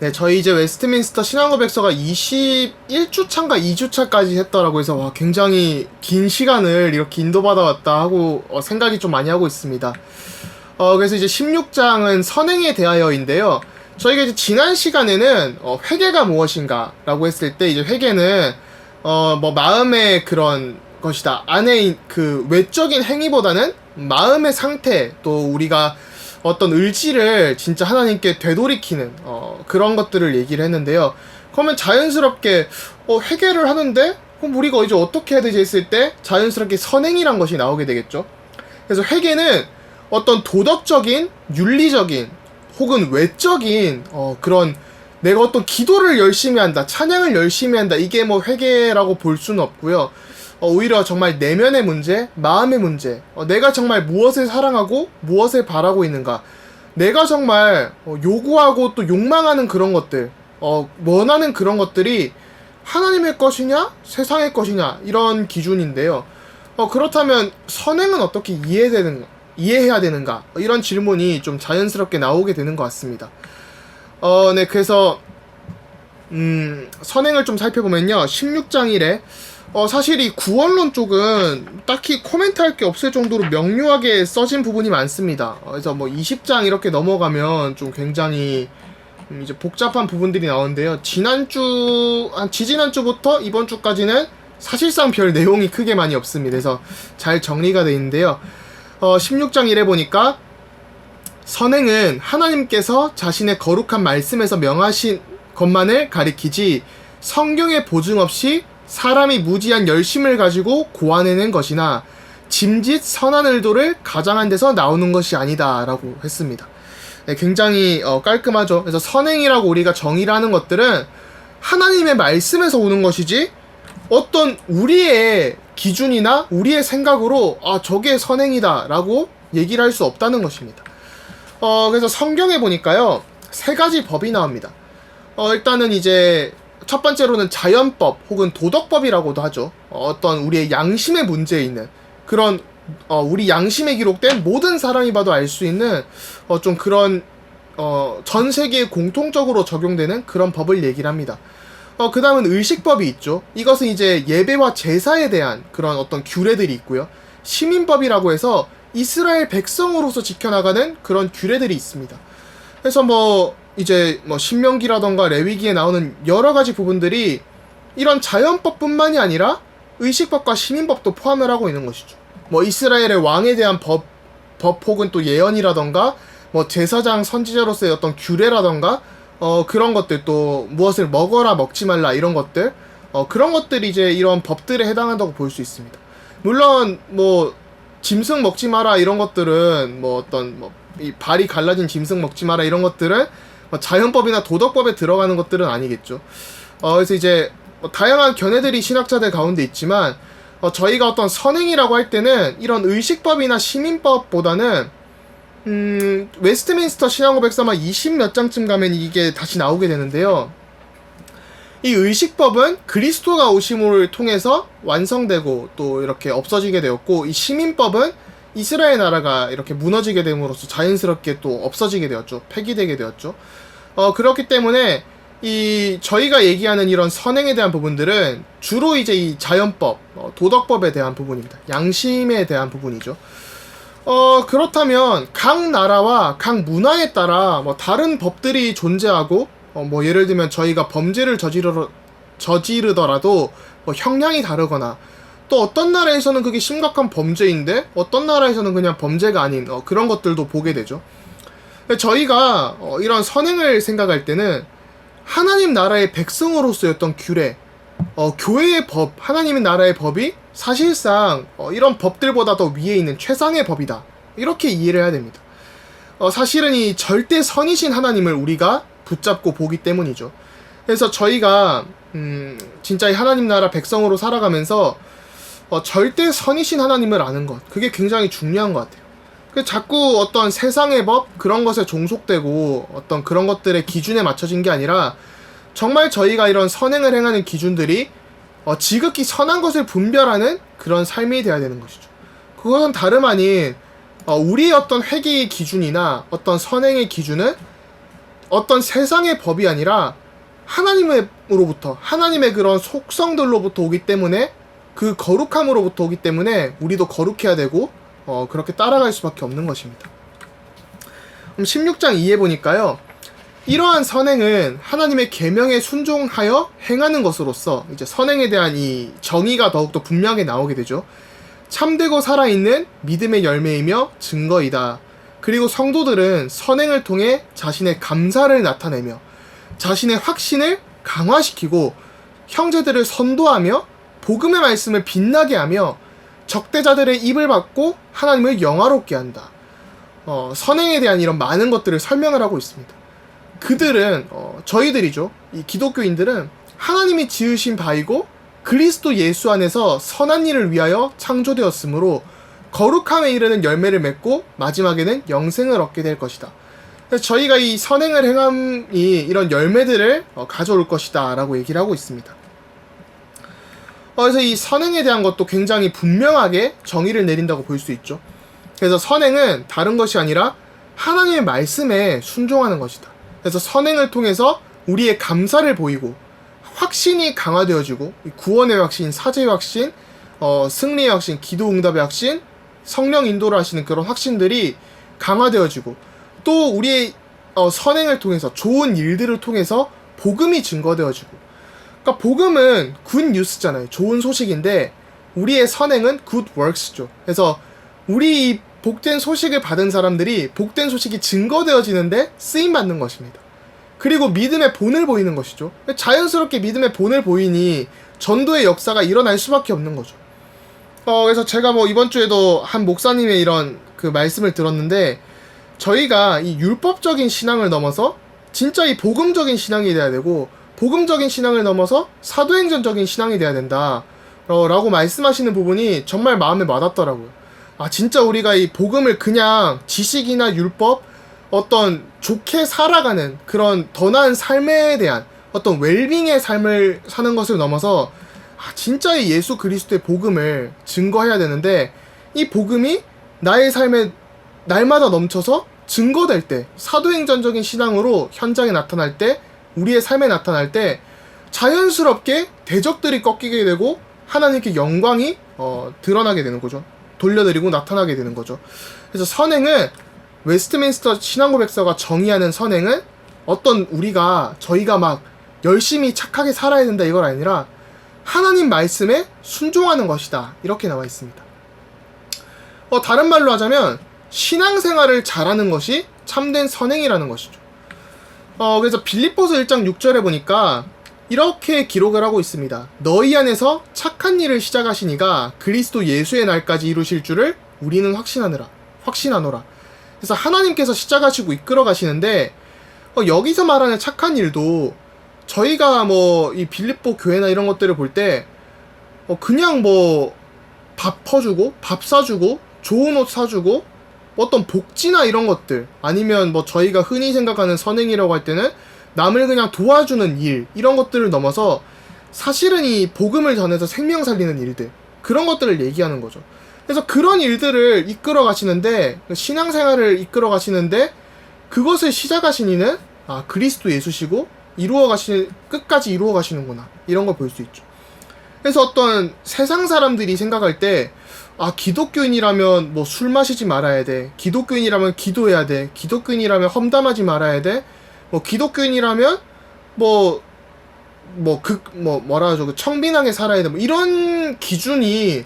네, 저희 이제 웨스트민스터 신앙고백서가 21주차인가 2주차까지 했더라고 해서 와, 굉장히 긴 시간을 이렇게 인도받아왔다 하고 생각이 좀 많이 하고 있습니다. 그래서 이제 16장은 선행에 대하여인데요. 저희가 이제 지난 시간에는 회개가 무엇인가 라고 했을 때 이제 회개는 뭐 마음의 그런 것이다. 안에 그 외적인 행위보다는 마음의 상태, 또 우리가 어떤 의지를 진짜 하나님께 되돌이키는 그런 것들을 얘기를 했는데요. 그러면 자연스럽게 회개를 하는데 그럼 우리가 이제 어떻게 해야 되지 했을 때 자연스럽게 선행이란 것이 나오게 되겠죠. 그래서 회개는 어떤 도덕적인, 윤리적인 혹은 외적인 그런 내가 어떤 기도를 열심히 한다, 찬양을 열심히 한다, 이게 뭐 회개라고 볼 수는 없고요. 오히려 정말 내면의 문제, 마음의 문제, 내가 정말 무엇을 사랑하고 무엇을 바라고 있는가, 내가 정말 요구하고 또 욕망하는 그런 것들, 원하는 그런 것들이 하나님의 것이냐 세상의 것이냐, 이런 기준인데요. 그렇다면 선행은 어떻게 이해해야 되는가, 이런 질문이 좀 자연스럽게 나오게 되는 것 같습니다. 네, 그래서 선행을 좀 살펴보면요, 16장 1에 사실 이 구원론 쪽은 딱히 코멘트할 게 없을 정도로 명료하게 써진 부분이 많습니다. 그래서 뭐 20장 이렇게 넘어가면 좀 굉장히 이제 복잡한 부분들이 나오는데요. 지지난주부터 이번 주까지는 사실상 별 내용이 크게 많이 없습니다. 그래서 잘 정리가 되어 있는데요. 16장 1에 보니까 선행은 하나님께서 자신의 거룩한 말씀에서 명하신 것만을 가리키지 성경의 보증 없이 사람이 무지한 열심을 가지고 고안해낸 것이나 짐짓 선한 의도를 가장한 데서 나오는 것이 아니다 라고 했습니다. 네, 굉장히 깔끔하죠. 그래서 선행이라고 우리가 정의를 하는 것들은 하나님의 말씀에서 오는 것이지 어떤 우리의 기준이나 우리의 생각으로 저게 선행이다 라고 얘기를 할 수 없다는 것입니다. 그래서 성경에 보니까요, 세 가지 법이 나옵니다. 일단은 이제 첫 번째로는 자연법 혹은 도덕법이라고도 하죠. 어떤 우리의 양심의 문제에 있는 그런 우리 양심에 기록된 모든 사람이 봐도 알 수 있는 좀 그런 전 세계에 공통적으로 적용되는 그런 법을 얘기를 합니다. 그 다음은 의식법이 있죠. 이것은 이제 예배와 제사에 대한 그런 어떤 규례들이 있고요. 시민법이라고 해서 이스라엘 백성으로서 지켜나가는 그런 규례들이 있습니다. 그래서 이제 신명기라던가 레위기에 나오는 여러 가지 부분들이 이런 자연법뿐만이 아니라 의식법과 시민법도 포함을 하고 있는 것이죠. 이스라엘의 왕에 대한 법 혹은 또 예언이라던가 제사장 선지자로서의 어떤 규례라던가 그런 것들, 또 무엇을 먹어라 먹지 말라 이런 것들, 그런 것들이 이제 이런 법들에 해당한다고 볼 수 있습니다. 물론 짐승 먹지 마라 이런 것들은 이 발이 갈라진 짐승 먹지 마라 이런 것들은 자연법이나 도덕법에 들어가는 것들은 아니겠죠. 그래서 이제 다양한 견해들이 신학자들 가운데 있지만 저희가 어떤 선행이라고 할 때는 이런 의식법이나 시민법보다는 웨스트민스터 신앙고백서만 20몇 장쯤 가면 이게 다시 나오게 되는데요. 이 의식법은 그리스도가 오심을 통해서 완성되고 또 이렇게 없어지게 되었고, 이 시민법은 이스라엘 나라가 이렇게 무너지게 됨으로써 자연스럽게 또 없어지게 되었죠. 폐기되게 되었죠. 그렇기 때문에 저희가 얘기하는 이런 선행에 대한 부분들은 주로 이제 이 자연법, 도덕법에 대한 부분입니다. 양심에 대한 부분이죠. 그렇다면 각 나라와 각 문화에 따라 다른 법들이 존재하고, 예를 들면 저희가 범죄를 저지르더라도 형량이 다르거나, 또 어떤 나라에서는 그게 심각한 범죄인데 어떤 나라에서는 그냥 범죄가 아닌 그런 것들도 보게 되죠. 저희가 이런 선행을 생각할 때는 하나님 나라의 백성으로서의 어떤 규례, 교회의 법, 하나님의 나라의 법이 사실상 이런 법들보다 더 위에 있는 최상의 법이다, 이렇게 이해를 해야 됩니다. 사실은 이 절대 선이신 하나님을 우리가 붙잡고 보기 때문이죠. 그래서 저희가 진짜 이 하나님 나라 백성으로 살아가면서 절대 선이신 하나님을 아는 것, 그게 굉장히 중요한 것 같아요. 자꾸 어떤 세상의 법, 그런 것에 종속되고 어떤 그런 것들의 기준에 맞춰진 게 아니라 정말 저희가 이런 선행을 행하는 기준들이 지극히 선한 것을 분별하는 그런 삶이 되어야 되는 것이죠. 그것은 다름 아닌 우리의 어떤 회개의 기준이나 어떤 선행의 기준은 어떤 세상의 법이 아니라 하나님으로부터, 하나님의 그런 속성들로부터 오기 때문에, 그 거룩함으로부터 오기 때문에 우리도 거룩해야 되고 그렇게 따라갈 수밖에 없는 것입니다. 그럼 16장 2에 보니까요, 이러한 선행은 하나님의 계명에 순종하여 행하는 것으로서 이제 선행에 대한 이 정의가 더욱더 분명하게 나오게 되죠. 참되고 살아있는 믿음의 열매이며 증거이다. 그리고 성도들은 선행을 통해 자신의 감사를 나타내며 자신의 확신을 강화시키고 형제들을 선도하며 복음의 말씀을 빛나게 하며 적대자들의 입을 받고 하나님을 영화롭게 한다. 선행에 대한 이런 많은 것들을 설명을 하고 있습니다. 그들은 저희들이죠. 이 기독교인들은 하나님이 지으신 바이고 그리스도 예수 안에서 선한 일을 위하여 창조되었으므로 거룩함에 이르는 열매를 맺고 마지막에는 영생을 얻게 될 것이다. 그래서 저희가 이 선행을 행함이 이런 열매들을 가져올 것이다 라고 얘기를 하고 있습니다. 그래서 이 선행에 대한 것도 굉장히 분명하게 정의를 내린다고 볼 수 있죠. 그래서 선행은 다른 것이 아니라 하나님의 말씀에 순종하는 것이다. 그래서 선행을 통해서 우리의 감사를 보이고 확신이 강화되어지고 구원의 확신, 사죄의 확신, 승리의 확신, 기도응답의 확신, 성령 인도를 하시는 그런 확신들이 강화되어지고 또 우리의 선행을 통해서 좋은 일들을 통해서 복음이 증거되어지고, 그러니까 복음은 굿 뉴스잖아요. 좋은 소식인데 우리의 선행은 굿 워크스죠. 그래서 우리 이 복된 소식을 받은 사람들이 복된 소식이 증거되어지는데 쓰임받는 것입니다. 그리고 믿음의 본을 보이는 것이죠. 자연스럽게 믿음의 본을 보이니 전도의 역사가 일어날 수밖에 없는 거죠. 그래서 제가 뭐 이번 주에도 한 목사님의 이런 그 말씀을 들었는데, 저희가 이 율법적인 신앙을 넘어서 진짜 이 복음적인 신앙이 돼야 되고, 복음적인 신앙을 넘어서 사도행전적인 신앙이 돼야 된다 라고 말씀하시는 부분이 정말 마음에 와닿더라고요. 진짜 우리가 이 복음을 그냥 지식이나 율법, 어떤 좋게 살아가는 그런 더 나은 삶에 대한 어떤 웰빙의 삶을 사는 것을 넘어서 진짜 이 예수 그리스도의 복음을 증거해야 되는데, 이 복음이 나의 삶에 날마다 넘쳐서 증거될 때, 사도행전적인 신앙으로 현장에 나타날 때, 우리의 삶에 나타날 때 자연스럽게 대적들이 꺾이게 되고 하나님께 영광이 드러나게 되는 거죠. 돌려드리고 나타나게 되는 거죠. 그래서 선행은, 웨스트민스터 신앙고백서가 정의하는 선행은 어떤 저희가 막 열심히 착하게 살아야 된다 이걸 아니라 하나님 말씀에 순종하는 것이다, 이렇게 나와 있습니다. 다른 말로 하자면 신앙생활을 잘하는 것이 참된 선행이라는 것이죠. 그래서 빌립보서 1장 6절에 보니까 이렇게 기록을 하고 있습니다. 너희 안에서 착한 일을 시작하신 이가 그리스도 예수의 날까지 이루실 줄을 우리는 확신하노라. 그래서 하나님께서 시작하시고 이끌어 가시는데, 여기서 말하는 착한 일도 저희가 뭐 이 빌립보 교회나 이런 것들을 볼 때 그냥 뭐 밥 퍼주고 밥 사주고 좋은 옷 사주고 어떤 복지나 이런 것들, 아니면 뭐 저희가 흔히 생각하는 선행이라고 할 때는 남을 그냥 도와주는 일, 이런 것들을 넘어서 사실은 이 복음을 전해서 생명 살리는 일들, 그런 것들을 얘기하는 거죠. 그래서 그런 일들을 이끌어 가시는데, 신앙생활을 이끌어 가시는데 그것을 시작하신 이는 그리스도 예수시고 끝까지 이루어 가시는구나, 이런 걸 볼 수 있죠. 그래서 어떤 세상 사람들이 생각할 때 기독교인이라면 뭐 술 마시지 말아야 돼, 기독교인이라면 기도해야 돼, 기독교인이라면 험담하지 말아야 돼, 뭐 기독교인이라면 청빈하게 살아야 돼, 뭐 이런 기준이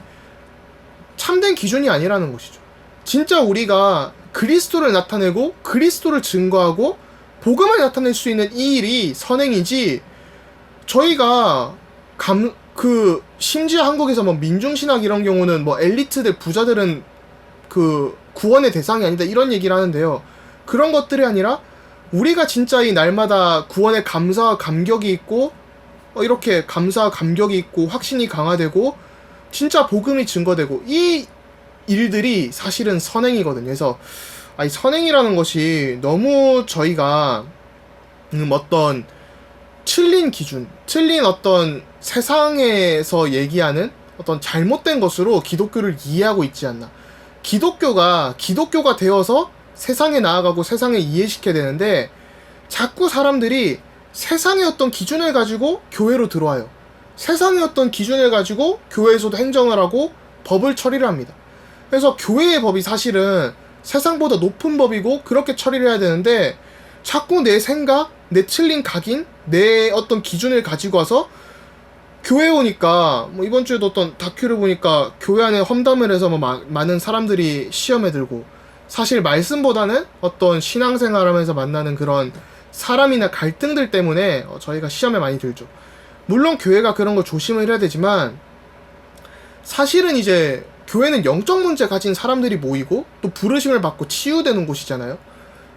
참된 기준이 아니라는 것이죠. 진짜 우리가 그리스도를 나타내고 그리스도를 증거하고 복음을 나타낼 수 있는 이 일이 선행이지, 저희가 심지어 한국에서 뭐 민중신학 이런 경우는 뭐 엘리트들, 부자들은 그 구원의 대상이 아니다, 이런 얘기를 하는데요. 그런 것들이 아니라 우리가 진짜 이 날마다 구원의 감사와 감격이 있고, 이렇게 감사와 감격이 있고 확신이 강화되고 진짜 복음이 증거되고, 이 일들이 사실은 선행이거든요. 그래서 이 선행이라는 것이 너무 저희가 어떤 틀린 기준, 틀린 어떤 세상에서 얘기하는 어떤 잘못된 것으로 기독교를 이해하고 있지 않나. 기독교가 되어서 세상에 나아가고 세상에 이해시켜야 되는데, 자꾸 사람들이 세상의 어떤 기준을 가지고 교회로 들어와요. 세상의 어떤 기준을 가지고 교회에서도 행정을 하고 법을 처리를 합니다. 그래서 교회의 법이 사실은 세상보다 높은 법이고 그렇게 처리를 해야 되는데 자꾸 내 생각, 내 틀린 각인, 내 어떤 기준을 가지고 와서 교회에 오니까 뭐 이번 주에도 어떤 다큐를 보니까 교회 안에 험담을 해서 뭐 많은 사람들이 시험에 들고 사실 말씀보다는 어떤 신앙생활하면서 만나는 그런 사람이나 갈등들 때문에 저희가 시험에 많이 들죠. 물론 교회가 그런 걸 조심을 해야 되지만 사실은 이제 교회는 영적 문제 가진 사람들이 모이고 또 부르심을 받고 치유되는 곳이잖아요.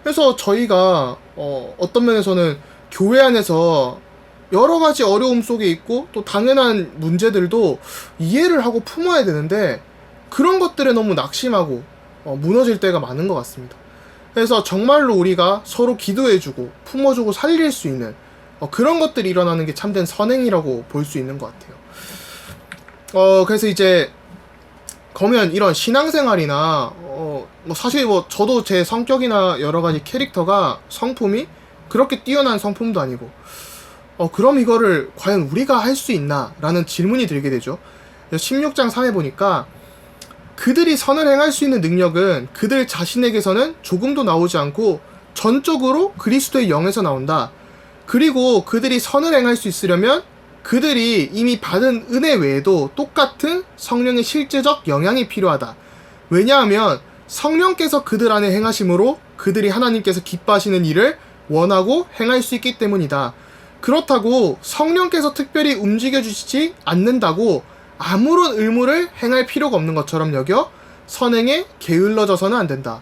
그래서 저희가 어떤 면에서는 교회 안에서 여러 가지 어려움 속에 있고 또 당연한 문제들도 이해를 하고 품어야 되는데 그런 것들에 너무 낙심하고 무너질 때가 많은 것 같습니다. 그래서 정말로 우리가 서로 기도해주고 품어주고 살릴 수 있는 그런 것들이 일어나는 게 참된 선행이라고 볼 수 있는 것 같아요. 그래서 이제 그러면 이런 신앙생활이나 뭐 사실 뭐 저도 제 성격이나 여러 가지 캐릭터가 성품이 그렇게 뛰어난 성품도 아니고 그럼 이거를 과연 우리가 할 수 있나? 라는 질문이 들게 되죠. 16장 3에 보니까 그들이 선을 행할 수 있는 능력은 그들 자신에게서는 조금도 나오지 않고 전적으로 그리스도의 영에서 나온다. 그리고 그들이 선을 행할 수 있으려면 그들이 이미 받은 은혜 외에도 똑같은 성령의 실제적 영향이 필요하다. 왜냐하면 성령께서 그들 안에 행하심으로 그들이 하나님께서 기뻐하시는 일을 원하고 행할 수 있기 때문이다. 그렇다고 성령께서 특별히 움직여주시지 않는다고 아무런 의무를 행할 필요가 없는 것처럼 여겨 선행에 게을러져서는 안 된다.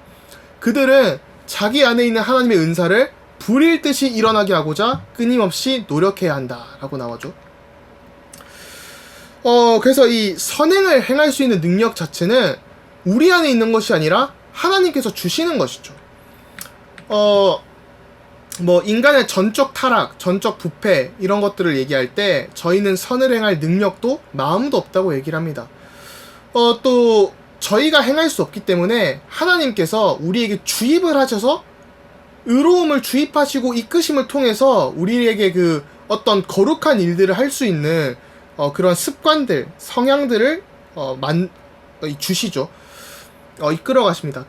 그들은 자기 안에 있는 하나님의 은사를 불일 듯이 일어나게 하고자 끊임없이 노력해야 한다 라고 나와줘. 그래서 이 선행을 행할 수 있는 능력 자체는 우리 안에 있는 것이 아니라 하나님께서 주시는 것이죠. 뭐 인간의 전적 타락, 전적 부패 이런 것들을 얘기할 때 저희는 선을 행할 능력도 마음도 없다고 얘기를 합니다. 또 저희가 행할 수 없기 때문에 하나님께서 우리에게 주입을 하셔서 의로움을 주입하시고 이끄심을 통해서 우리에게 그 어떤 거룩한 일들을 할 수 있는 그런 습관들, 성향들을 주시죠. 이끌어 가십니다.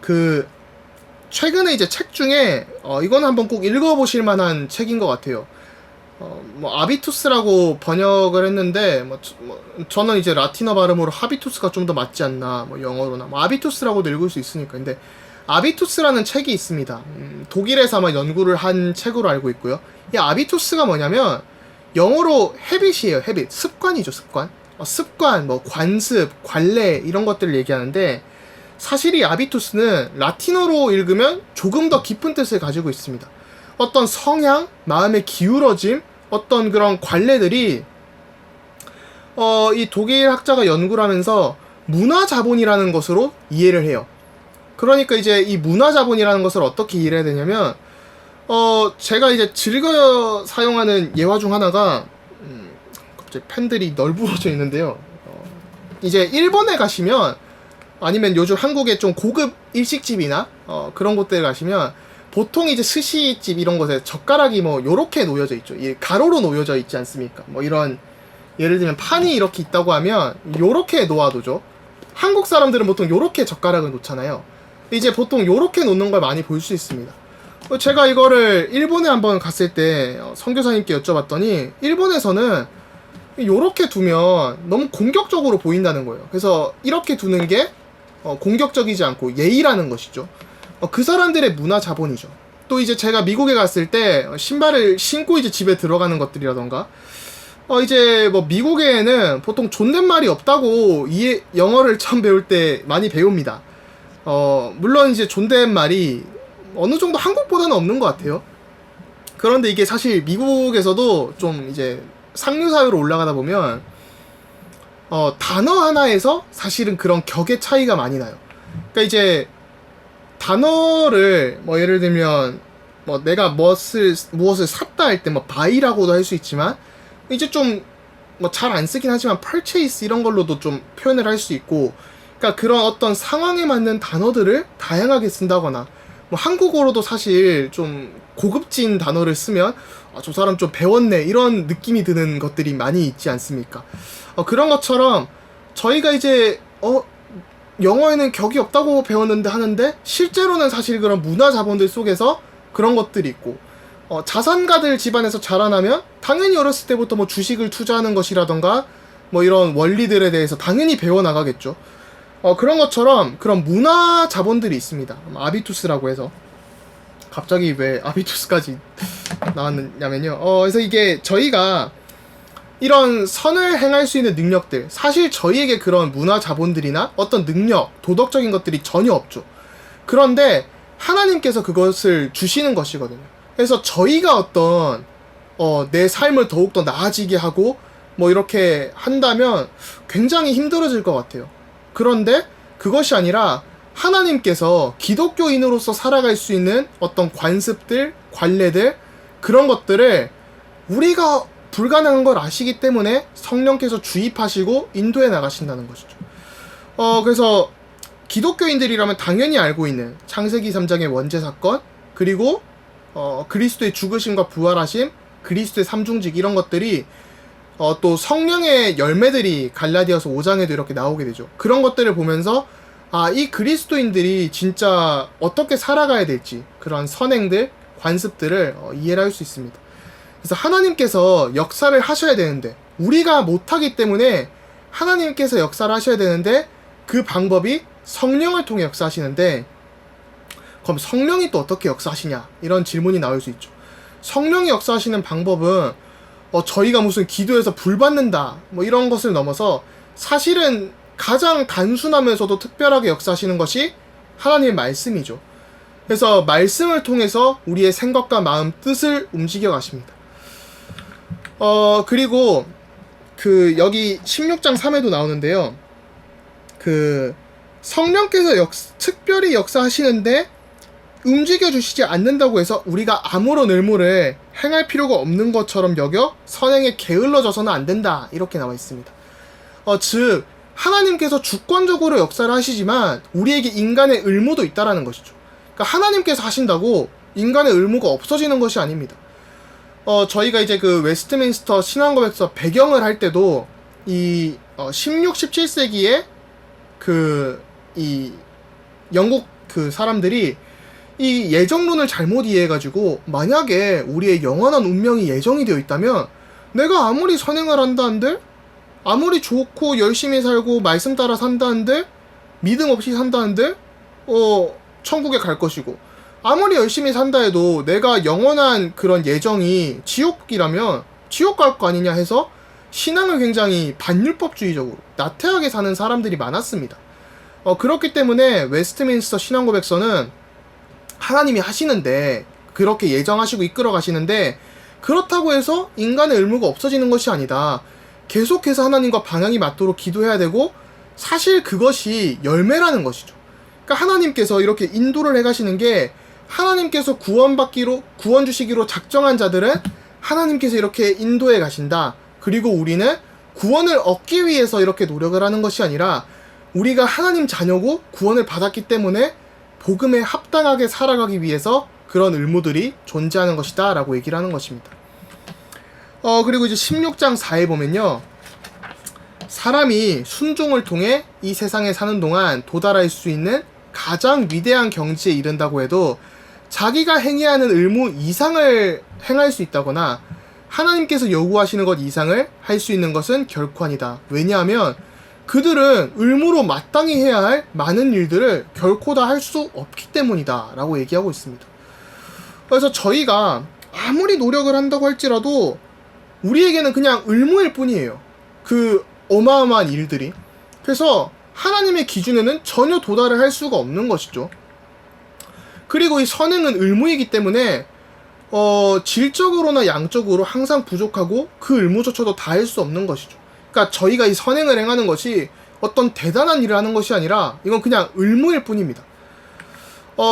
최근에 이제 책 중에 이거는 한번 꼭 읽어보실 만한 책인 것 같아요. 뭐 아비투스라고 번역을 했는데 저는 이제 라틴어 발음으로 하비투스가 좀 더 맞지 않나, 뭐 영어로나 뭐 아비투스라고도 읽을 수 있으니까. 근데 아비투스라는 책이 있습니다. 독일에서 아마 연구를 한 책으로 알고 있고요. 이 아비투스가 뭐냐면 영어로 habit이에요. habit, 습관이죠. 습관. 습관, 뭐 관습, 관례 이런 것들을 얘기하는데 사실 이 아비투스는 라틴어로 읽으면 조금 더 깊은 뜻을 가지고 있습니다. 어떤 성향, 마음의 기울어짐, 어떤 그런 관례들이 이 독일 학자가 연구를 하면서 문화자본이라는 것으로 이해를 해요. 그러니까 이제 이 문화자본이라는 것을 어떻게 이해를 해야 되냐면 제가 이제 즐겨 사용하는 예화 중 하나가 갑자기 펜들이 널브러져 있는데요. 이제 일본에 가시면 아니면 요즘 한국의 좀 고급 일식집이나 그런 곳들 가시면 보통 이제 스시집 이런 곳에 젓가락이 뭐 요렇게 놓여져 있죠. 가로로 놓여져 있지 않습니까? 뭐 이런 예를 들면 판이 이렇게 있다고 하면 요렇게 놓아두죠. 한국 사람들은 보통 요렇게 젓가락을 놓잖아요. 이제 보통 요렇게 놓는 걸 많이 볼 수 있습니다. 제가 이거를 일본에 한번 갔을 때 선교사님께 여쭤봤더니 일본에서는 요렇게 두면 너무 공격적으로 보인다는 거예요. 그래서 이렇게 두는 게 공격적이지 않고 예의라는 것이죠. 그 사람들의 문화 자본이죠. 또 이제 제가 미국에 갔을 때 신발을 신고 이제 집에 들어가는 것들이라던가 이제 뭐 미국에는 보통 존댓말이 없다고 영어를 처음 배울 때 많이 배웁니다. 물론 이제 존댓말이 어느 정도 한국보다는 없는 것 같아요. 그런데 이게 사실 미국에서도 좀 이제 상류사회로 올라가다 보면 단어 하나에서 사실은 그런 격의 차이가 많이 나요. 그러니까 이제 단어를 뭐 예를 들면 뭐 내가 무엇을 샀다 할 때 뭐 buy라고도 할 수 있지만 이제 좀 뭐 잘 안 쓰긴 하지만 purchase 이런 걸로도 좀 표현을 할 수 있고, 그러니까 그런 어떤 상황에 맞는 단어들을 다양하게 쓴다거나 뭐 한국어로도 사실 좀 고급진 단어를 쓰면 저 사람 좀 배웠네 이런 느낌이 드는 것들이 많이 있지 않습니까? 그런 것처럼 저희가 이제 영어에는 격이 없다고 배웠는데 하는데 실제로는 사실 그런 문화 자본들 속에서 그런 것들이 있고 자산가들 집안에서 자라나면 당연히 어렸을 때부터 뭐 주식을 투자하는 것이라던가 뭐 이런 원리들에 대해서 당연히 배워나가겠죠. 그런 것처럼 그런 문화 자본들이 있습니다. 아비투스라고 해서 갑자기 왜 아비투스까지 나왔냐면요. 그래서 이게 저희가 이런 선을 행할 수 있는 능력들, 사실 저희에게 그런 문화 자본들이나 어떤 능력, 도덕적인 것들이 전혀 없죠. 그런데 하나님께서 그것을 주시는 것이거든요. 그래서 저희가 어떤 내 삶을 더욱더 나아지게 하고 뭐 이렇게 한다면 굉장히 힘들어질 것 같아요. 그런데 그것이 아니라 하나님께서 기독교인으로서 살아갈 수 있는 어떤 관습들, 관례들, 그런 것들을 우리가 불가능한 걸 아시기 때문에 성령께서 주입하시고 인도해 나가신다는 것이죠. 그래서 기독교인들이라면 당연히 알고 있는 창세기 3장의 원죄 사건, 그리고 그리스도의 죽으심과 부활하심, 그리스도의 삼중직, 이런 것들이 또 성령의 열매들이 갈라디아서 5장에도 이렇게 나오게 되죠. 그런 것들을 보면서 이 그리스도인들이 진짜 어떻게 살아가야 될지, 그런 선행들, 관습들을 이해를 할 수 있습니다. 그래서 하나님께서 역사를 하셔야 되는데, 우리가 못하기 때문에 하나님께서 역사를 하셔야 되는데, 그 방법이 성령을 통해 역사하시는데, 그럼 성령이 또 어떻게 역사하시냐, 이런 질문이 나올 수 있죠. 성령이 역사하시는 방법은 저희가 무슨 기도해서 불 받는다 뭐 이런 것을 넘어서 사실은 가장 단순하면서도 특별하게 역사하시는 것이 하나님의 말씀이죠. 그래서 말씀을 통해서 우리의 생각과 마음, 뜻을 움직여 가십니다. 그리고 여기 16장 3에도 나오는데요. 성령께서 특별히 역사하시는데 움직여 주시지 않는다고 해서 우리가 아무런 의무를 행할 필요가 없는 것처럼 여겨 선행에 게을러져서는 안 된다, 이렇게 나와 있습니다. 즉 하나님께서 주권적으로 역사를 하시지만 우리에게 인간의 의무도 있다라는 것이죠. 그러니까 하나님께서 하신다고 인간의 의무가 없어지는 것이 아닙니다. 저희가 이제 웨스트민스터 신앙고백서 배경을 할 때도 이 16, 17세기에 이 영국 사람들이 이 예정론을 잘못 이해해가지고 만약에 우리의 영원한 운명이 예정이 되어 있다면 내가 아무리 선행을 한다 한들, 아무리 좋고 열심히 살고 말씀 따라 산다 한들, 믿음 없이 산다 한들 천국에 갈 것이고, 아무리 열심히 산다 해도 내가 영원한 그런 예정이 지옥이라면 지옥 갈 거 아니냐 해서 신앙을 굉장히 반율법주의적으로 나태하게 사는 사람들이 많았습니다. 그렇기 때문에 웨스트민스터 신앙고백서는 하나님이 하시는데, 그렇게 예정하시고 이끌어 가시는데, 그렇다고 해서 인간의 의무가 없어지는 것이 아니다. 계속해서 하나님과 방향이 맞도록 기도해야 되고, 사실 그것이 열매라는 것이죠. 그러니까 하나님께서 이렇게 인도를 해가시는 게, 하나님께서 구원 주시기로 작정한 자들은 하나님께서 이렇게 인도해 가신다. 그리고 우리는 구원을 얻기 위해서 이렇게 노력을 하는 것이 아니라, 우리가 하나님 자녀고 구원을 받았기 때문에 복음에 합당하게 살아가기 위해서 그런 의무들이 존재하는 것이다 라고 얘기를 하는 것입니다. 그리고 이제 16장 4에 보면요, 사람이 순종을 통해 이 세상에 사는 동안 도달할 수 있는 가장 위대한 경지에 이른다고 해도 자기가 행해야 하는 의무 이상을 행할 수 있다거나 하나님께서 요구하시는 것 이상을 할 수 있는 것은 결코 아니다. 왜냐하면 그들은 의무로 마땅히 해야 할 많은 일들을 결코 다 할 수 없기 때문이다 라고 얘기하고 있습니다. 그래서 저희가 아무리 노력을 한다고 할지라도 우리에게는 그냥 의무일 뿐이에요, 어마어마한 일들이. 그래서 하나님의 기준에는 전혀 도달을 할 수가 없는 것이죠. 그리고 이 선행은 의무이기 때문에 질적으로나 양적으로 항상 부족하고 그 의무조차도 다 할 수 없는 것이죠. 그러니까 저희가 이 선행을 행하는 것이 어떤 대단한 일을 하는 것이 아니라 이건 그냥 의무일 뿐입니다.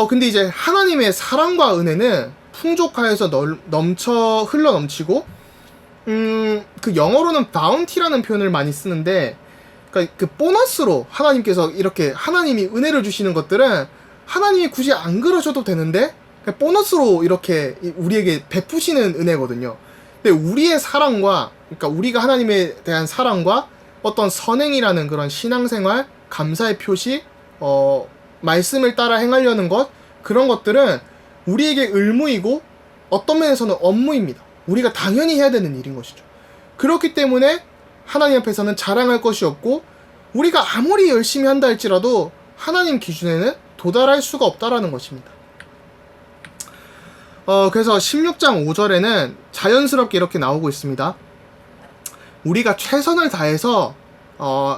근데 이제 하나님의 사랑과 은혜는 풍족하여서 흘러 넘치고, 영어로는 bounty라는 표현을 많이 쓰는데, 그러니까 보너스로 하나님께서 이렇게 하나님이 은혜를 주시는 것들은 하나님이 굳이 안 그러셔도 되는데 그냥 보너스로 이렇게 우리에게 베푸시는 은혜거든요. 근데 우리의 사랑과, 그러니까 우리가 하나님에 대한 사랑과 어떤 선행이라는 그런 신앙생활, 감사의 표시, 말씀을 따라 행하려는 것, 그런 것들은 우리에게 의무이고 어떤 면에서는 업무입니다. 우리가 당연히 해야 되는 일인 것이죠. 그렇기 때문에 하나님 앞에서는 자랑할 것이 없고, 우리가 아무리 열심히 한다 할지라도 하나님 기준에는 도달할 수가 없다라는 것입니다. 그래서 16장 5절에는 자연스럽게 이렇게 나오고 있습니다. 우리가 최선을 다해서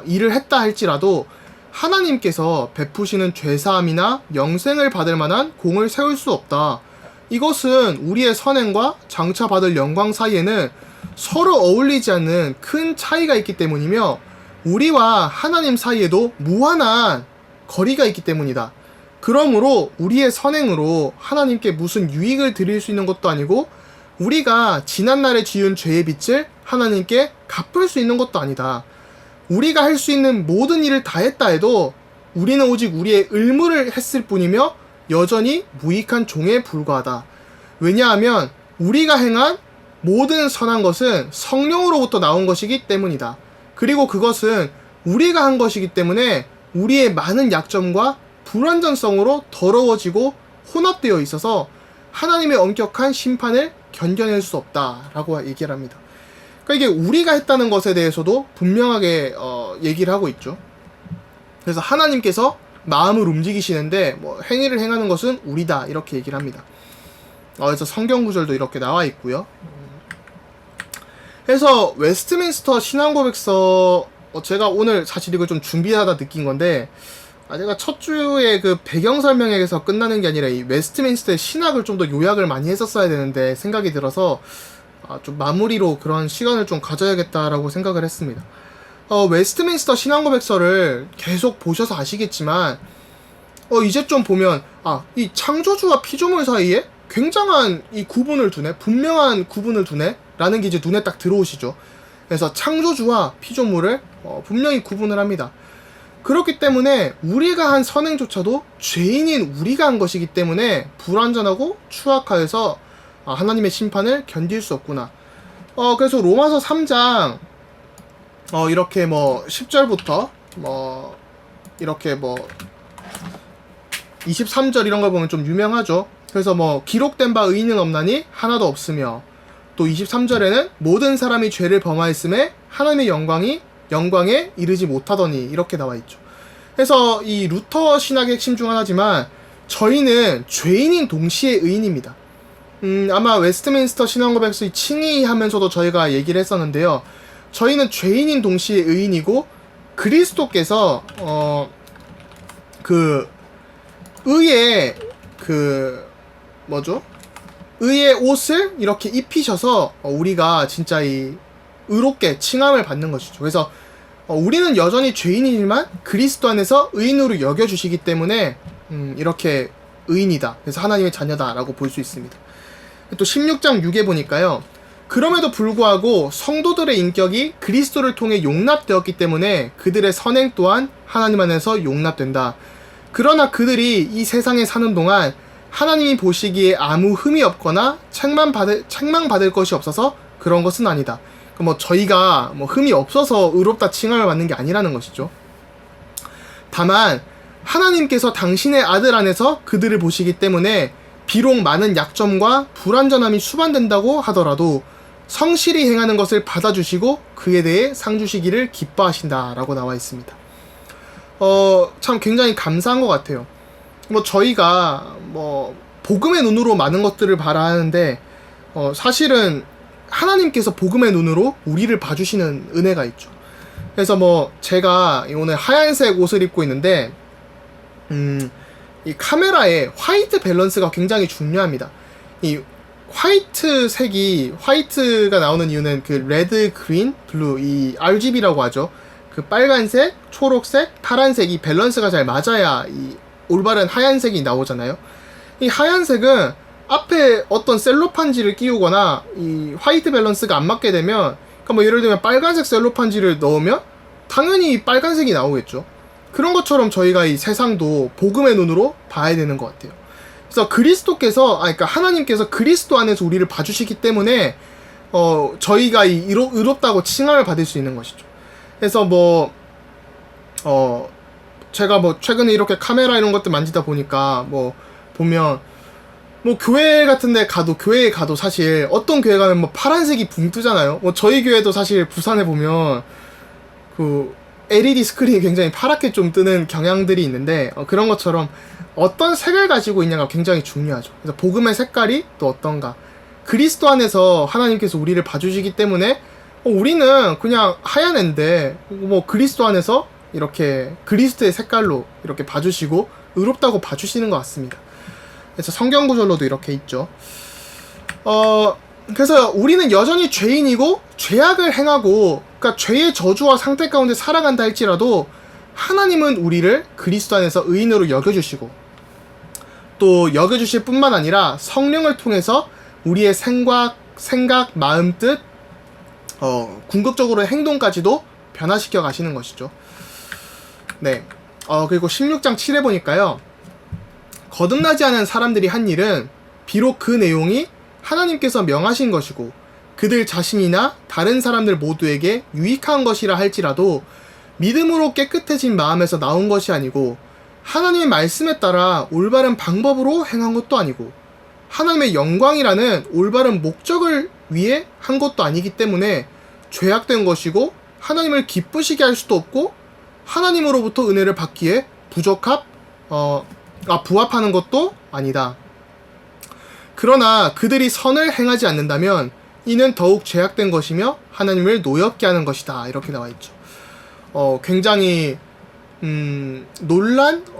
일을 했다 할지라도 하나님께서 베푸시는 죄사함이나 영생을 받을 만한 공을 세울 수 없다. 이것은 우리의 선행과 장차 받을 영광 사이에는 서로 어울리지 않는 큰 차이가 있기 때문이며, 우리와 하나님 사이에도 무한한 거리가 있기 때문이다. 그러므로 우리의 선행으로 하나님께 무슨 유익을 드릴 수 있는 것도 아니고, 우리가 지난날에 지은 죄의 빚을 하나님께 갚을 수 있는 것도 아니다. 우리가 할 수 있는 모든 일을 다 했다 해도 우리는 오직 우리의 의무를 했을 뿐이며 여전히 무익한 종에 불과하다. 왜냐하면 우리가 행한 모든 선한 것은 성령으로부터 나온 것이기 때문이다. 그리고 그것은 우리가 한 것이기 때문에 우리의 많은 약점과 불완전성으로 더러워지고 혼합되어 있어서 하나님의 엄격한 심판을 견뎌낼 수 없다라고 얘기를 합니다. 그러니까 이게 우리가 했다는 것에 대해서도 분명하게 얘기를 하고 있죠. 그래서 하나님께서 마음을 움직이시는데 행위를 행하는 것은 우리다, 이렇게 얘기를 합니다. 그래서 성경 구절도 이렇게 나와 있고요. 그래서 웨스트민스터 신앙고백서, 제가 오늘 사실 이걸 좀 준비하다 느낀 건데, 제가 첫 주에 그 배경 설명에서 끝나는 게 아니라 이 웨스트민스터의 신학을 좀 더 요약을 많이 했었어야 되는데 생각이 들어서 좀 마무리로 그런 시간을 좀 가져야겠다라고 생각을 했습니다. 웨스트민스터 신앙고백서를 계속 보셔서 아시겠지만, 이제 좀 보면, 이 창조주와 피조물 사이에 굉장한 이 구분을 두네, 분명한 구분을 두네, 라는 게 이제 눈에 딱 들어오시죠. 그래서 창조주와 피조물을 분명히 구분을 합니다. 그렇기 때문에 우리가 한 선행조차도 죄인인 우리가 한 것이기 때문에 불완전하고 추악하여서 하나님의 심판을 견딜 수 없구나. 그래서 로마서 3장 이렇게 10절부터 이렇게 23절 이런 걸 보면 좀 유명하죠. 그래서 기록된 바 의인은 없나니 하나도 없으며, 또 23절에는 모든 사람이 죄를 범하였음에 하나님의 영광에 이르지 못하더니, 이렇게 나와 있죠. 그래서 이 루터 신학의 핵심 중 하나지만 저희는 죄인인 동시에 의인입니다. 아마 웨스트민스터 신앙고백서의 칭의하면서도 저희가 얘기를 했었는데요. 저희는 죄인인 동시에 의인이고, 그리스도께서 의의 의의 옷을 이렇게 입히셔서 우리가 진짜 이 의롭게 칭함을 받는 것이죠. 그래서 우리는 여전히 죄인이지만 그리스도 안에서 의인으로 여겨주시기 때문에 이렇게 의인이다, 그래서 하나님의 자녀다라고 볼 수 있습니다. 또 16장 6에 보니까요, 그럼에도 불구하고 성도들의 인격이 그리스도를 통해 용납되었기 때문에 그들의 선행 또한 하나님 안에서 용납된다. 그러나 그들이 이 세상에 사는 동안 하나님이 보시기에 아무 흠이 없거나 책망받을 것이 없어서 그런 것은 아니다. 저희가 흠이 없어서 의롭다 칭함을 받는 게 아니라는 것이죠. 다만 하나님께서 당신의 아들 안에서 그들을 보시기 때문에 비록 많은 약점과 불완전함이 수반된다고 하더라도 성실히 행하는 것을 받아주시고 그에 대해 상 주시기를 기뻐하신다라고 나와 있습니다. 참 굉장히 감사한 것 같아요. 저희가 복음의 눈으로 많은 것들을 바라하는데 사실은 하나님께서 복음의 눈으로 우리를 봐주시는 은혜가 있죠. 그래서 제가 오늘 하얀색 옷을 입고 있는데 이 카메라의 화이트 밸런스가 굉장히 중요합니다. 이 화이트가 나오는 이유는 그 레드, 그린, 블루, 이 RGB라고 하죠. 그 빨간색, 초록색, 파란색, 이 밸런스가 잘 맞아야 이 올바른 하얀색이 나오잖아요. 이 하얀색은 앞에 어떤 셀로판지를 끼우거나 이 화이트 밸런스가 안 맞게 되면, 그러니까 예를 들면 빨간색 셀로판지를 넣으면 당연히 빨간색이 나오겠죠. 그런 것처럼 저희가 이 세상도 복음의 눈으로 봐야 되는 것 같아요. 그래서 그러니까 하나님께서 그리스도 안에서 우리를 봐주시기 때문에 저희가 의롭다고 칭함을 받을 수 있는 것이죠. 그래서 제가 최근에 이렇게 카메라 이런 것들 만지다 보니까 보면 교회에 가도 사실 어떤 교회 가면 파란색이 붕 뜨잖아요. 저희 교회도 사실 부산에 보면 그 LED 스크린이 굉장히 파랗게 좀 뜨는 경향들이 있는데 그런 것처럼 어떤 색을 가지고 있냐가 굉장히 중요하죠. 그래서 복음의 색깔이 또 어떤가. 그리스도 안에서 하나님께서 우리를 봐주시기 때문에 우리는 그냥 하얀 앤데 그리스도 안에서 이렇게 그리스도의 색깔로 이렇게 봐주시고 의롭다고 봐주시는 것 같습니다. 그래서 성경 구절로도 이렇게 있죠. 그래서 우리는 여전히 죄인이고 죄악을 행하고 그러니까 죄의 저주와 상태 가운데 살아간다 할지라도 하나님은 우리를 그리스도 안에서 의인으로 여겨주시고 또 여겨주실 뿐만 아니라 성령을 통해서 우리의 생각, 마음, 뜻, 궁극적으로 행동까지도 변화시켜 가시는 것이죠. 네. 그리고 16장 7에 보니까요. 거듭나지 않은 사람들이 한 일은 비록 그 내용이 하나님께서 명하신 것이고 그들 자신이나 다른 사람들 모두에게 유익한 것이라 할지라도 믿음으로 깨끗해진 마음에서 나온 것이 아니고 하나님의 말씀에 따라 올바른 방법으로 행한 것도 아니고 하나님의 영광이라는 올바른 목적을 위해 한 것도 아니기 때문에 죄악된 것이고 하나님을 기쁘시게 할 수도 없고 하나님으로부터 은혜를 받기에 부합하는 것도 아니다. 그러나 그들이 선을 행하지 않는다면 이는 더욱 죄악된 것이며 하나님을 노엽게 하는 것이다. 이렇게 나와 있죠. 굉장히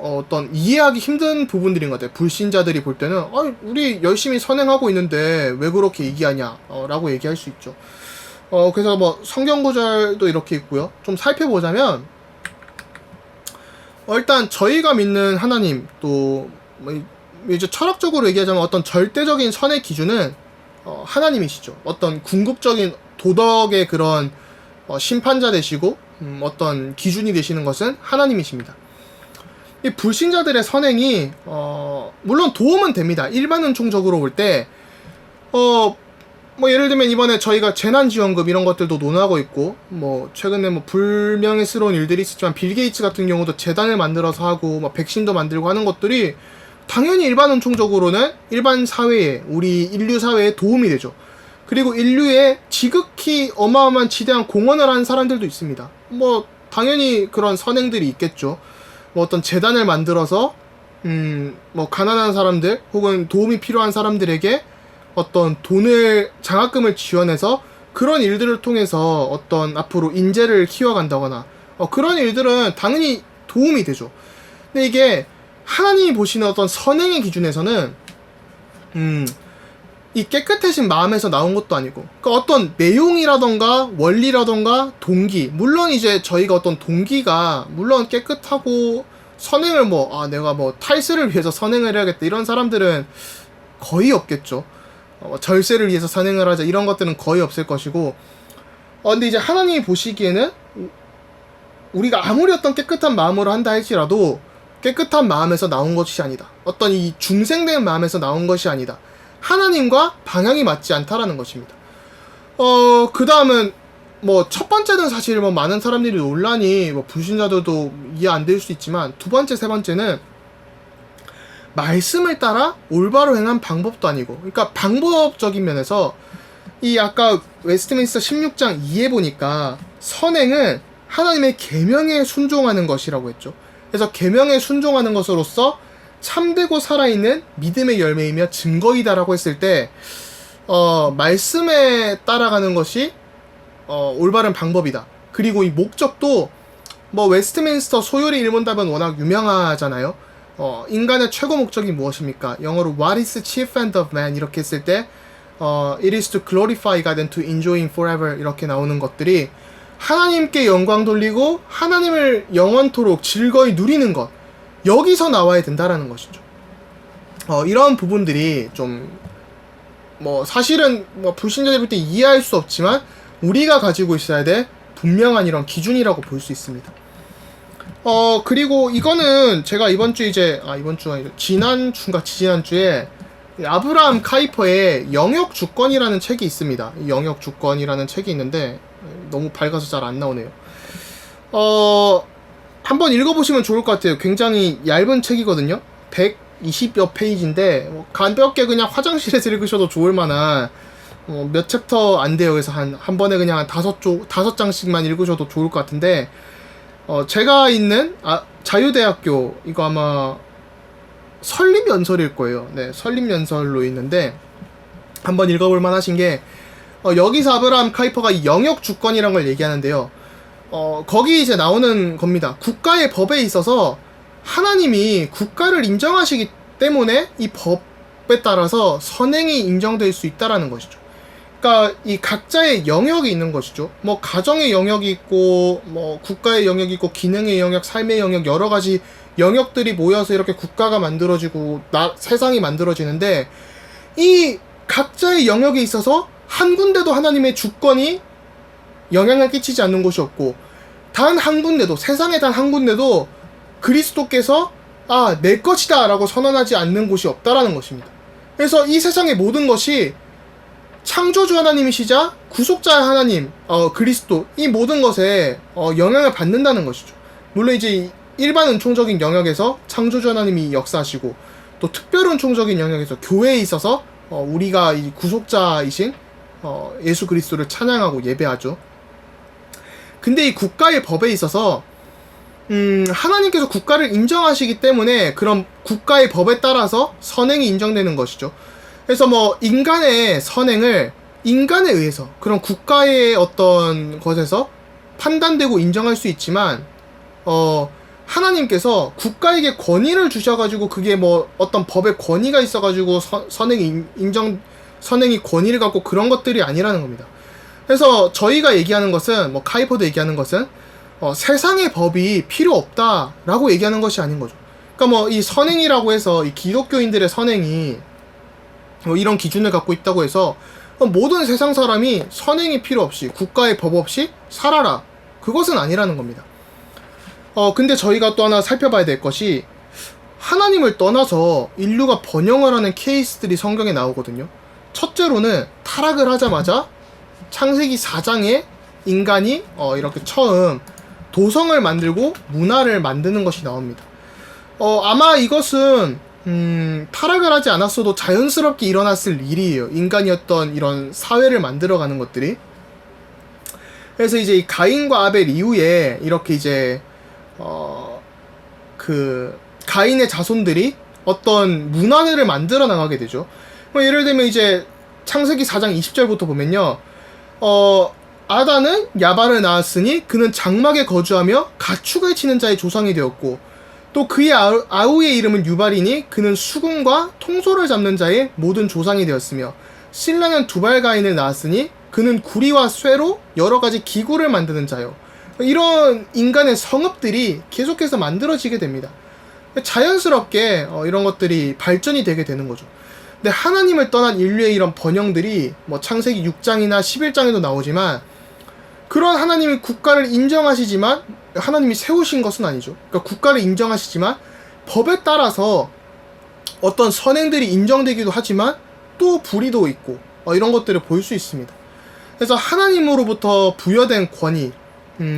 어떤 이해하기 힘든 부분들인 것 같아요. 불신자들이 볼 때는 우리 열심히 선행하고 있는데 왜 그렇게 얘기하냐 라고 얘기할 수 있죠. 그래서 성경 구절도 이렇게 있고요. 좀 살펴보자면 일단 저희가 믿는 하나님 또 이제 철학적으로 얘기하자면 어떤 절대적인 선의 기준은 하나님이시죠. 어떤 궁극적인 도덕의 그런 심판자 되시고 어떤 기준이 되시는 것은 하나님이십니다. 이 불신자들의 선행이 물론 도움은 됩니다. 일반 은총적으로 볼 때 예를 들면 이번에 저희가 재난지원금 이런 것들도 논하고 있고 최근에 불명예스러운 일들이 있었지만 빌 게이츠 같은 경우도 재단을 만들어서 하고 백신도 만들고 하는 것들이 당연히 일반 은총적으로는 일반 사회에 우리 인류 사회에 도움이 되죠. 그리고 인류에 지극히 어마어마한 지대한 공헌을 하는 사람들도 있습니다. 당연히 그런 선행들이 있겠죠. 어떤 재단을 만들어서 가난한 사람들 혹은 도움이 필요한 사람들에게 어떤 장학금을 지원해서 그런 일들을 통해서 어떤 앞으로 인재를 키워간다거나 그런 일들은 당연히 도움이 되죠. 근데 이게 하나님이 보시는 어떤 선행의 기준에서는 이 깨끗해진 마음에서 나온 것도 아니고 그러니까 어떤 내용이라던가 원리라던가 동기 물론 이제 저희가 어떤 동기가 물론 깨끗하고 선행을 내가 탈세를 위해서 선행을 해야겠다 이런 사람들은 거의 없겠죠. 절세를 위해서 선행을 하자 이런 것들은 거의 없을 것이고 근데 이제 하나님이 보시기에는 우리가 아무리 어떤 깨끗한 마음으로 한다 할지라도 깨끗한 마음에서 나온 것이 아니다. 어떤 이 중생된 마음에서 나온 것이 아니다. 하나님과 방향이 맞지 않다라는 것입니다. 그 다음은 첫 번째는 사실 많은 사람들이 논란이 불신자들도 이해 안 될 수 있지만 두 번째, 세 번째는 말씀을 따라 올바로 행한 방법도 아니고 그러니까 방법적인 면에서 이 아까 웨스트민스터 16장 2에 보니까 선행은 하나님의 계명에 순종하는 것이라고 했죠. 그래서 계명에 순종하는 것으로서 참되고 살아있는 믿음의 열매이며 증거이다라고 했을 때 말씀에 따라가는 것이 올바른 방법이다. 그리고 이 목적도 웨스트민스터 소요리 일문답은 워낙 유명하잖아요. 인간의 최고 목적이 무엇입니까? 영어로 What is the chief end of man? 이렇게 했을 때 It is to glorify God and to enjoy Him forever 이렇게 나오는 것들이 하나님께 영광 돌리고 하나님을 영원토록 즐거이 누리는 것 여기서 나와야 된다라는 것이죠. 이런 부분들이 좀 사실은 불신자들 볼 때 이해할 수 없지만 우리가 가지고 있어야 될 분명한 이런 기준이라고 볼 수 있습니다. 그리고 이거는 제가 이번 주가 아니라 지난주인가 지지난주에 아브라함 카이퍼의 영역 주권이라는 책이 있습니다. 영역 주권이라는 책이 있는데 너무 밝아서 잘 안 나오네요. 한번 읽어보시면 좋을 것 같아요. 굉장히 얇은 책이거든요. 120여 페이지인데 가볍게 그냥 화장실에서 읽으셔도 좋을 만한 몇 챕터 안 돼요. 그래서 한 번에 그냥 한 5장씩만 읽으셔도 좋을 것 같은데 제가 있는 자유대학교 이거 아마 설립연설일 거예요. 네, 설립연설로 있는데 한번 읽어볼 만하신 게 여기서 아브라함 카이퍼가 이 영역 주권이라는 걸 얘기하는데요. 거기 이제 나오는 겁니다. 국가의 법에 있어서 하나님이 국가를 인정하시기 때문에 이 법에 따라서 선행이 인정될 수 있다라는 것이죠. 그러니까 이 각자의 영역이 있는 것이죠. 뭐 가정의 영역이 있고 뭐 국가의 영역이 있고 기능의 영역, 삶의 영역 여러 가지 영역들이 모여서 이렇게 국가가 만들어지고 세상이 만들어지는데 이 각자의 영역에 있어서 한 군데도 하나님의 주권이 영향을 끼치지 않는 곳이 없고 단 한 군데도 세상에 단 한 군데도 그리스도께서 내 것이다 라고 선언하지 않는 곳이 없다라는 것입니다. 그래서 이 세상의 모든 것이 창조주 하나님이시자 구속자 하나님 그리스도 이 모든 것에 영향을 받는다는 것이죠. 물론 이제 일반 은총적인 영역에서 창조주 하나님이 역사하시고 또 특별 은총적인 영역에서 교회에 있어서 우리가 이 구속자이신 예수 그리스도를 찬양하고 예배하죠. 근데 이 국가의 법에 있어서 하나님께서 국가를 인정하시기 때문에 그런 국가의 법에 따라서 선행이 인정되는 것이죠. 그래서 뭐 인간의 선행을 인간에 의해서 그런 국가의 어떤 것에서 판단되고 인정할 수 있지만 하나님께서 국가에게 권위를 주셔가지고 그게 뭐 어떤 법의 권위가 있어가지고 선행이 권위를 갖고 그런 것들이 아니라는 겁니다. 그래서 저희가 얘기하는 것은 뭐 카이퍼도 얘기하는 것은 세상의 법이 필요 없다라고 얘기하는 것이 아닌 거죠. 그러니까 뭐 이 선행이라고 해서 이 기독교인들의 선행이 이런 기준을 갖고 있다고 해서 모든 세상 사람이 선행이 필요 없이 국가의 법 없이 살아라 그것은 아니라는 겁니다. 근데 저희가 또 하나 살펴봐야 될 것이 하나님을 떠나서 인류가 번영을 하는 케이스들이 성경에 나오거든요. 첫째로는 타락을 하자마자 창세기 4장에 인간이 이렇게 처음 도성을 만들고 문화를 만드는 것이 나옵니다. 아마 이것은 타락을 하지 않았어도 자연스럽게 일어났을 일이에요. 인간이 어떤 이런 사회를 만들어가는 것들이. 그래서 이제 이 가인과 아벨 이후에 이렇게 이제 가인의 자손들이 어떤 문화를 만들어 나가게 되죠. 예를 들면 이제 창세기 4장 20절부터 보면요. 아단은 야발을 낳았으니 그는 장막에 거주하며 가축을 치는 자의 조상이 되었고 또 그의 아우의 이름은 유발이니 그는 수금과 통소를 잡는 자의 모든 조상이 되었으며 신라는 두발가인을 낳았으니 그는 구리와 쇠로 여러 가지 기구를 만드는 자요. 이런 인간의 성읍들이 계속해서 만들어지게 됩니다. 자연스럽게 이런 것들이 발전이 되게 되는 거죠. 근데 하나님을 떠난 인류의 이런 번영들이 뭐 창세기 6장이나 11장에도 나오지만 그런 하나님이 국가를 인정하시지만 하나님이 세우신 것은 아니죠. 그러니까 국가를 인정하시지만 법에 따라서 어떤 선행들이 인정되기도 하지만 또 불의도 있고 이런 것들을 볼 수 있습니다. 그래서 하나님으로부터 부여된 권위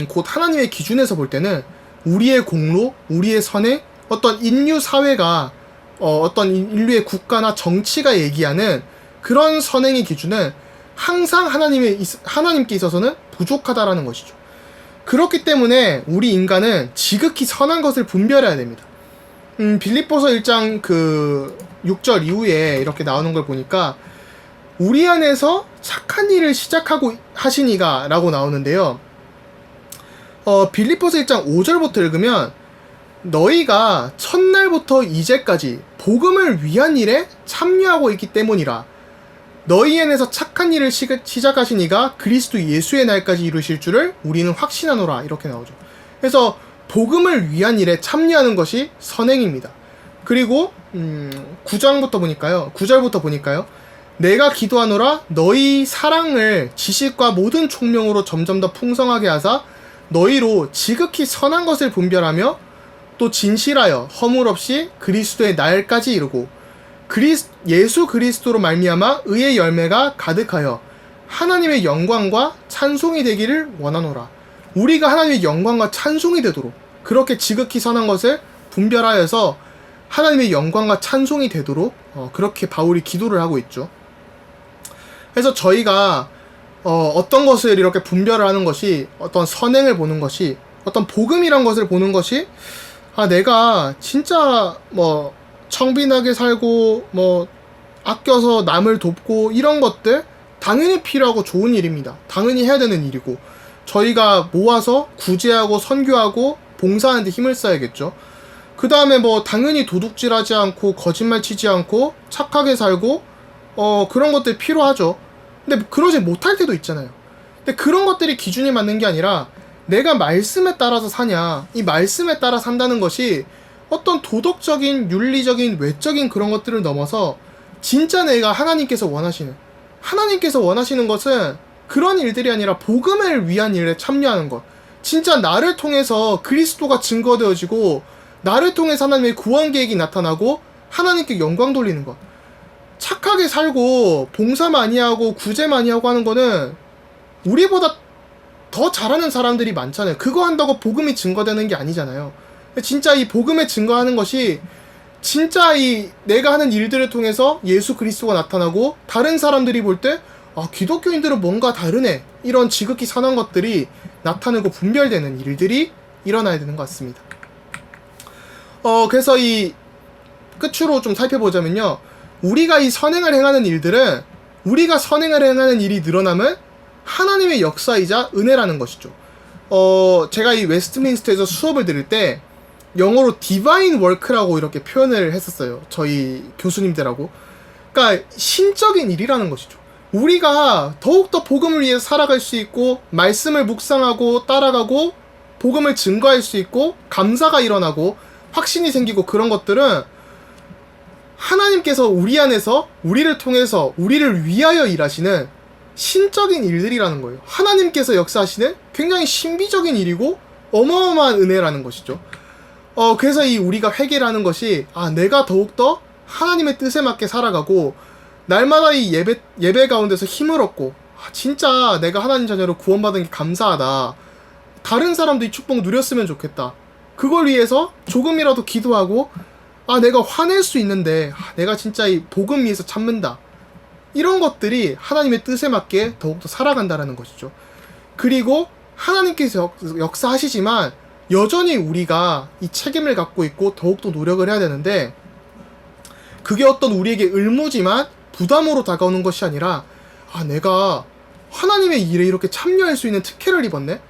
곧 하나님의 기준에서 볼 때는 우리의 공로, 우리의 선행, 어떤 인류 사회가 어떤 인류의 국가나 정치가 얘기하는 그런 선행의 기준은 항상 하나님께 있어서는 부족하다라는 것이죠. 그렇기 때문에 우리 인간은 지극히 선한 것을 분별해야 됩니다. 빌립보서 1장 6절 이후에 이렇게 나오는 걸 보니까 우리 안에서 착한 일을 시작하고 하시니가 라고 나오는데요. 빌립보서 1장 5절부터 읽으면 너희가 첫날부터 이제까지 복음을 위한 일에 참여하고 있기 때문이라. 너희 안에서 착한 일을 시작하신 이가 그리스도 예수의 날까지 이루실 줄을 우리는 확신하노라. 이렇게 나오죠. 그래서 복음을 위한 일에 참여하는 것이 선행입니다. 그리고 9절부터 보니까요. 내가 기도하노라 너희 사랑을 지식과 모든 총명으로 점점 더 풍성하게 하사 너희로 지극히 선한 것을 분별하며 또 진실하여 허물 없이 그리스도의 날까지 이루고 예수 그리스도로 말미암아 의의 열매가 가득하여 하나님의 영광과 찬송이 되기를 원하노라. 우리가 하나님의 영광과 찬송이 되도록 그렇게 지극히 선한 것을 분별하여서 하나님의 영광과 찬송이 되도록 그렇게 바울이 기도를 하고 있죠. 그래서 저희가 어떤 것을 이렇게 분별을 하는 것이, 어떤 선행을 보는 것이, 어떤 복음이란 것을 보는 것이, 내가 진짜 청빈하게 살고 아껴서 남을 돕고 이런 것들 당연히 필요하고 좋은 일입니다. 당연히 해야 되는 일이고, 저희가 모아서 구제하고 선교하고 봉사하는 데 힘을 써야겠죠. 그 다음에 당연히 도둑질하지 않고 거짓말 치지 않고 착하게 살고 그런 것들이 필요하죠. 근데 그러지 못할 때도 있잖아요. 근데 그런 것들이 기준이 맞는 게 아니라 내가 말씀에 따라서 사냐, 이 말씀에 따라 산다는 것이 어떤 도덕적인, 윤리적인, 외적인 그런 것들을 넘어서 진짜 내가 하나님께서 원하시는 것은 그런 일들이 아니라 복음을 위한 일에 참여하는 것. 진짜 나를 통해서 그리스도가 증거되어지고 나를 통해서 하나님의 구원 계획이 나타나고 하나님께 영광 돌리는 것. 착하게 살고 봉사 많이 하고 구제 많이 하고 하는 거는 우리보다 더 잘하는 사람들이 많잖아요. 그거 한다고 복음이 증거되는 게 아니잖아요. 진짜 이 복음에 증거하는 것이 진짜 이 내가 하는 일들을 통해서 예수 그리스도가 나타나고 다른 사람들이 볼 때 기독교인들은 뭔가 다르네, 이런 지극히 선한 것들이 나타나고 분별되는 일들이 일어나야 되는 것 같습니다. 그래서 이 끝으로 좀 살펴보자면요, 우리가 이 선행을 행하는 일들은, 우리가 선행을 행하는 일이 늘어나면 하나님의 역사이자 은혜라는 것이죠. 제가 이 웨스트민스터에서 수업을 들을 때 영어로 디바인 워크라고 이렇게 표현을 했었어요. 저희 교수님들하고. 그러니까 신적인 일이라는 것이죠. 우리가 더욱더 복음을 위해 살아갈 수 있고, 말씀을 묵상하고 따라가고 복음을 증거할 수 있고, 감사가 일어나고 확신이 생기고, 그런 것들은 하나님께서 우리 안에서 우리를 통해서 우리를 위하여 일하시는 신적인 일들이라는 거예요. 하나님께서 역사하시는 굉장히 신비적인 일이고 어마어마한 은혜라는 것이죠. 그래서 이 우리가 회개라는 것이 내가 더욱더 하나님의 뜻에 맞게 살아가고 날마다 이 예배 가운데서 힘을 얻고 진짜 내가 하나님 자녀로 구원받은 게 감사하다, 다른 사람도 이 축복 누렸으면 좋겠다, 그걸 위해서 조금이라도 기도하고 내가 화낼 수 있는데 내가 진짜 이 복음 위해서 참는다, 이런 것들이 하나님의 뜻에 맞게 더욱더 살아간다라는 것이죠. 그리고 하나님께서 역사하시지만 여전히 우리가 이 책임을 갖고 있고 더욱더 노력을 해야 되는데, 그게 어떤 우리에게 의무지만 부담으로 다가오는 것이 아니라 내가 하나님의 일에 이렇게 참여할 수 있는 특혜를 입었네?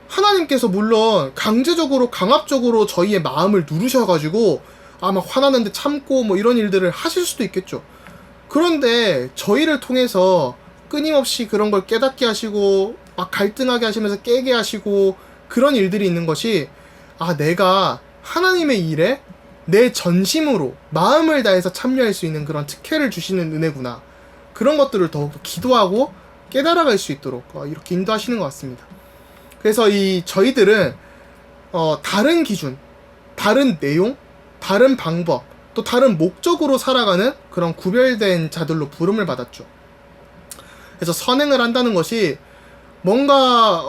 하나님께서 물론 강제적으로 강압적으로 저희의 마음을 누르셔가지고 막 화나는데 참고 이런 일들을 하실 수도 있겠죠. 그런데 저희를 통해서 끊임없이 그런 걸 깨닫게 하시고 막 갈등하게 하시면서 깨게 하시고 그런 일들이 있는 것이 내가 하나님의 일에 내 전심으로 마음을 다해서 참여할 수 있는 그런 특혜를 주시는 은혜구나, 그런 것들을 더욱더 기도하고 깨달아갈 수 있도록 이렇게 인도하시는 것 같습니다. 그래서 저희들은 다른 기준, 다른 내용, 다른 방법, 또 다른 목적으로 살아가는 그런 구별된 자들로 부름을 받았죠. 그래서 선행을 한다는 것이 뭔가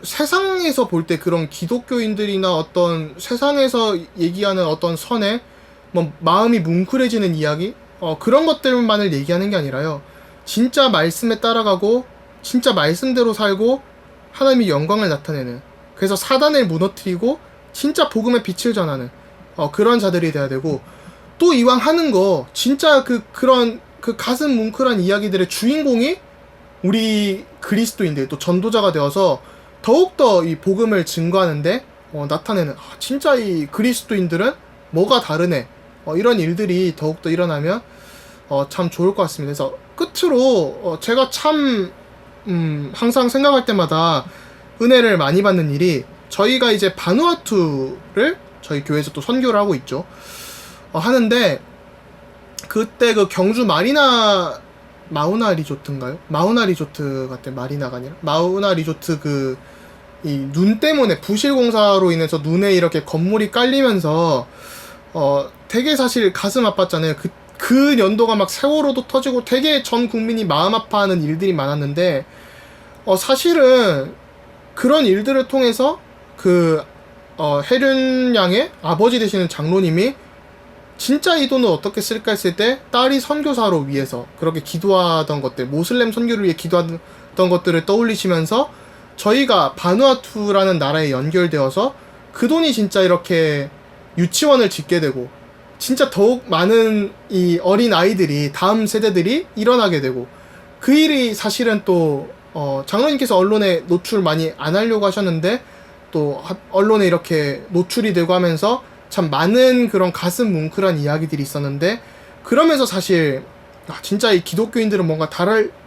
세상에서 볼 때 그런 기독교인들이나 어떤 세상에서 얘기하는 어떤 선행, 마음이 뭉클해지는 이야기, 그런 것들만을 얘기하는 게 아니라요, 진짜 말씀에 따라가고 진짜 말씀대로 살고 하나님의 영광을 나타내는, 그래서 사단을 무너뜨리고 진짜 복음의 빛을 전하는 그런 자들이 돼야 되고, 또 이왕 하는 거 진짜 그런 가슴 뭉클한 이야기들의 주인공이 우리 그리스도인들, 또 전도자가 되어서 더욱더 이 복음을 증거하는데 나타내는, 진짜 이 그리스도인들은 뭐가 다르네, 이런 일들이 더욱더 일어나면 참 좋을 것 같습니다. 그래서 끝으로 제가 참 항상 생각할 때마다 은혜를 많이 받는 일이, 저희가 이제 바누아투를 저희 교회에서 또 선교를 하고 있죠. 하는데 그때 그 경주 마우나 리조트인가요? 마우나 리조트 같아. 마리나가 아니라 마우나 리조트 이 눈 때문에 부실공사로 인해서 눈에 이렇게 건물이 깔리면서 되게 사실 가슴 아팠잖아요. 그 연도가 막 세월호도 터지고 되게 전 국민이 마음 아파하는 일들이 많았는데 사실은 그런 일들을 통해서 혜륜 양의 아버지 되시는 장로님이 진짜 이 돈을 어떻게 쓸까 했을 때 딸이 선교사로 위해서 그렇게 기도하던 것들, 모슬렘 선교를 위해 기도하던 것들을 떠올리시면서 저희가 바누아투라는 나라에 연결되어서 그 돈이 진짜 이렇게 유치원을 짓게 되고 진짜 더욱 많은 이 어린 아이들이 다음 세대들이 일어나게 되고 그 일이 사실은 또 장로님께서 언론에 노출 많이 안 하려고 하셨는데 또 언론에 이렇게 노출이 되고 하면서 참 많은 그런 가슴 뭉클한 이야기들이 있었는데 그러면서 사실 진짜 이 기독교인들은 뭔가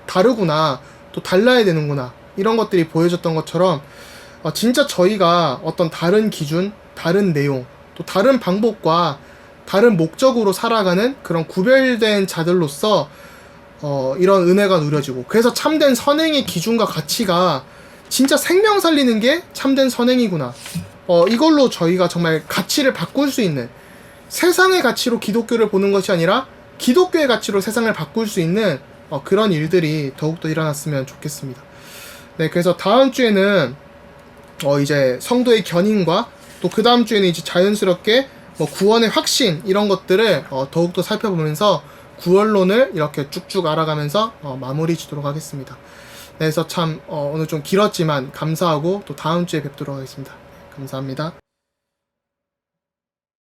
다르구나 또 달라야 되는구나 이런 것들이 보여졌던 것처럼 진짜 저희가 어떤 다른 기준, 다른 내용 또 다른 방법과 다른 목적으로 살아가는 그런 구별된 자들로서 이런 은혜가 누려지고 그래서 참된 선행의 기준과 가치가 진짜 생명 살리는 게 참된 선행이구나. 이걸로 저희가 정말 가치를 바꿀 수 있는 세상의 가치로 기독교를 보는 것이 아니라 기독교의 가치로 세상을 바꿀 수 있는 그런 일들이 더욱더 일어났으면 좋겠습니다. 네, 그래서 다음 주에는 이제 성도의 견인과 또 그 다음 주에는 이제 자연스럽게 구원의 확신 이런 것들을 더욱더 살펴보면서 구원론을 이렇게 쭉쭉 알아가면서 마무리 짓도록 하겠습니다. 네, 그래서 참 오늘 좀 길었지만 감사하고 또 다음 주에 뵙도록 하겠습니다. 감사합니다.